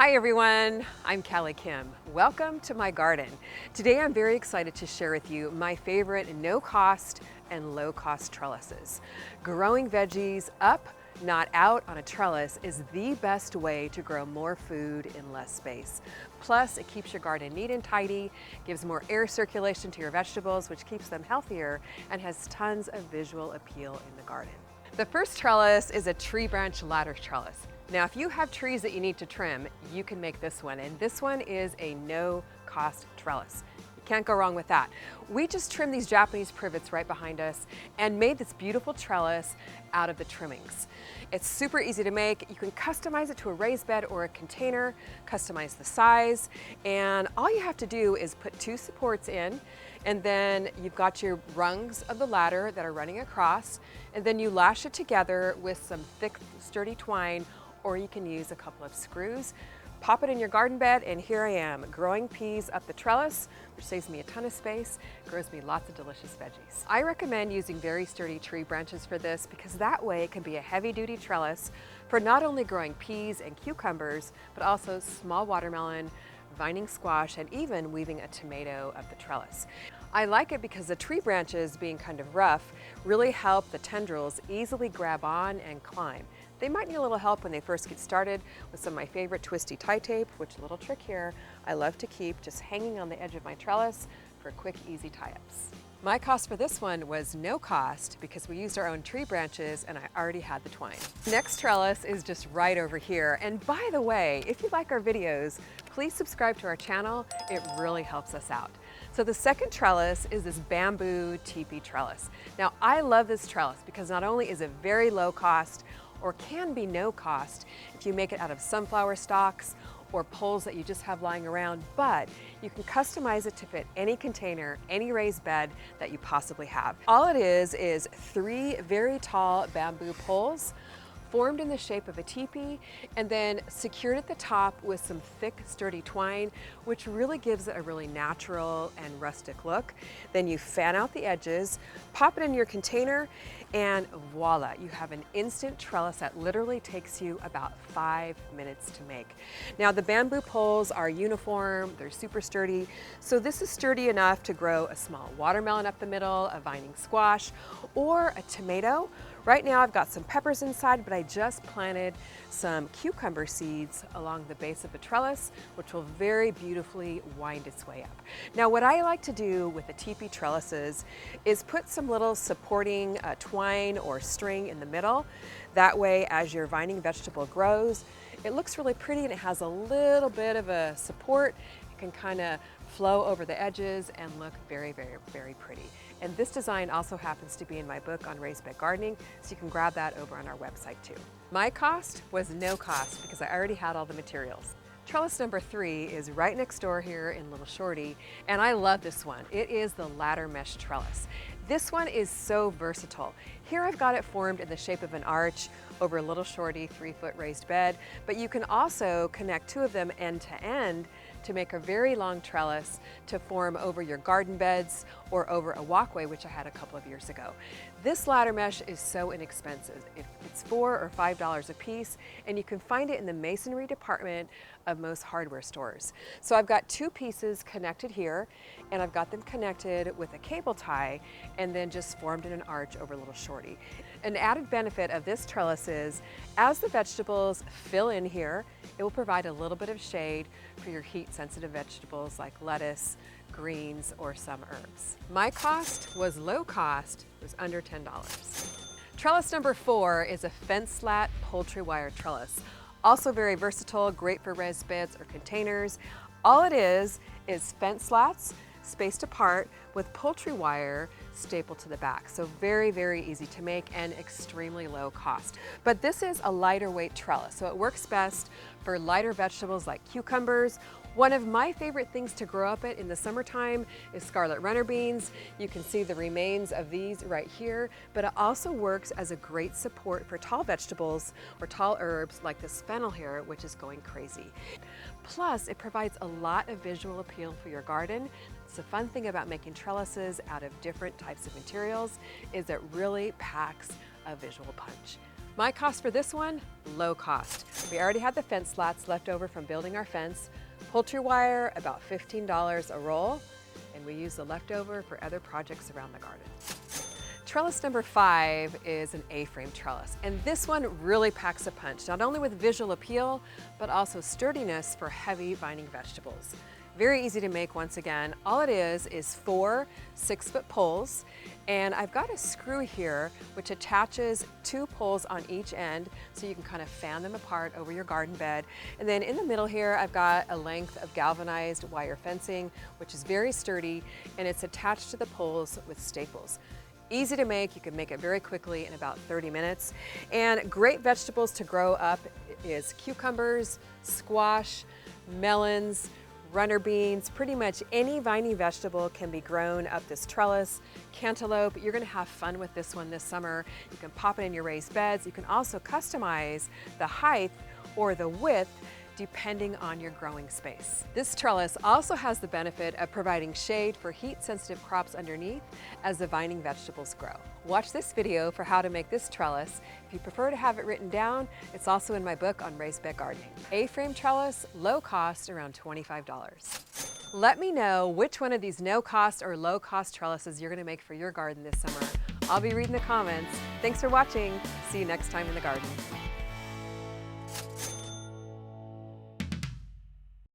Hi everyone, I'm Callie Kim. Welcome to my garden. Today I'm very excited to share with you my favorite no-cost and low-cost trellises. Growing veggies up, not out on a trellis is the best way to grow more food in less space. Plus, it keeps your garden neat and tidy, gives more air circulation to your vegetables, which keeps them healthier, and has tons of visual appeal in the garden. The first trellis is a tree branch ladder trellis. Now, if you have trees that you need to trim, you can make this one, and this one is a no-cost trellis. You can't go wrong with that. We just trimmed these Japanese privets right behind us and made this beautiful trellis out of the trimmings. It's super easy to make. You can customize it to a raised bed or a container, customize the size, and all you have to do is put two supports in, and then you've got your rungs of the ladder that are running across, and then you lash it together with some thick, sturdy twine, or you can use a couple of screws. Pop it in your garden bed, and here I am, growing peas up the trellis, which saves me a ton of space, grows me lots of delicious veggies. I recommend using very sturdy tree branches for this because that way it can be a heavy-duty trellis for not only growing peas and cucumbers, but also small watermelon, vining squash, and even weaving a tomato up the trellis. I like it because the tree branches, being kind of rough, really help the tendrils easily grab on and climb. They might need a little help when they first get started with some of my favorite twisty tie tape, which, a little trick here, I love to keep just hanging on the edge of my trellis for quick, easy tie-ups. My cost for this one was no cost because we used our own tree branches and I already had the twine. Next trellis is just right over here. And by the way, if you like our videos, please subscribe to our channel. It really helps us out. So the second trellis is this bamboo teepee trellis. Now, I love this trellis because not only is it very low cost, or can be no cost if you make it out of sunflower stalks or poles that you just have lying around, but you can customize it to fit any container, any raised bed that you possibly have. All it is three very tall bamboo poles formed in the shape of a teepee and then secured at the top with some thick, sturdy twine, which really gives it a really natural and rustic look. Then you fan out the edges, pop it in your container, and voila, you have an instant trellis that literally takes you about 5 minutes to make. Now, the bamboo poles are uniform, they're super sturdy, so this is sturdy enough to grow a small watermelon up the middle, a vining squash, or a tomato. Right now I've got some peppers inside, but I just planted some cucumber seeds along the base of the trellis, which will very beautifully wind its way up. Now, what I like to do with the teepee trellises is put some little supporting twine or string in the middle. That way, as your vining vegetable grows, it looks really pretty and it has a little bit of a support. It can kind of flow over the edges and look very, very, very pretty. And this design also happens to be in my book on raised bed gardening, so you can grab that over on our website too. My cost was no cost because I already had all the materials. Trellis number 3 is right next door here in Little Shorty, and I love this one. It is the ladder mesh trellis. This one is so versatile. Here I've got it formed in the shape of an arch over a Little Shorty 3-foot raised bed, but you can also connect two of them end to end to make a very long trellis to form over your garden beds or over a walkway, which I had a couple of years ago. This ladder mesh is so inexpensive. It's $4 or $5 a piece, and you can find it in the masonry department of most hardware stores. So I've got two pieces connected here, and I've got them connected with a cable tie and then just formed in an arch over Little Shorty. An added benefit of this trellis is, as the vegetables fill in here, it will provide a little bit of shade for your heat-sensitive vegetables like lettuce, greens, or some herbs. My cost was low cost, it was under $10. Trellis number 4 is a fence slat poultry wire trellis. Also very versatile, great for raised beds or containers. All it is fence slats spaced apart with poultry wire stapled to the back. So very, very easy to make and extremely low cost. But this is a lighter weight trellis, so it works best for lighter vegetables like cucumbers. One of my favorite things to grow up in the summertime is scarlet runner beans. You can see the remains of these right here, but it also works as a great support for tall vegetables or tall herbs like this fennel here, which is going crazy. Plus, it provides a lot of visual appeal for your garden. It's the fun thing about making trellises out of different types of materials is it really packs a visual punch. My cost for this one, low cost. We already had the fence slats left over from building our fence. Poultry wire, about $15 a roll, and we use the leftover for other projects around the garden. Trellis number 5 is an A-frame trellis, and this one really packs a punch, not only with visual appeal, but also sturdiness for heavy vining vegetables. Very easy to make once again. All it is 4 6-foot poles, and I've got a screw here which attaches 2 poles on each end so you can kind of fan them apart over your garden bed. And then in the middle here I've got a length of galvanized wire fencing which is very sturdy, and it's attached to the poles with staples. Easy to make, you can make it very quickly in about 30 minutes. And great vegetables to grow up is cucumbers, squash, melons, runner beans, pretty much any viney vegetable can be grown up this trellis. Cantaloupe, you're gonna have fun with this one this summer. You can pop it in your raised beds. You can also customize the height or the width depending on your growing space. This trellis also has the benefit of providing shade for heat-sensitive crops underneath as the vining vegetables grow. Watch this video for how to make this trellis. If you prefer to have it written down, it's also in my book on raised bed gardening. A-frame trellis, low cost, around $25. Let me know which one of these no-cost or low-cost trellises you're gonna make for your garden this summer. I'll be reading the comments. Thanks for watching. See you next time in the garden.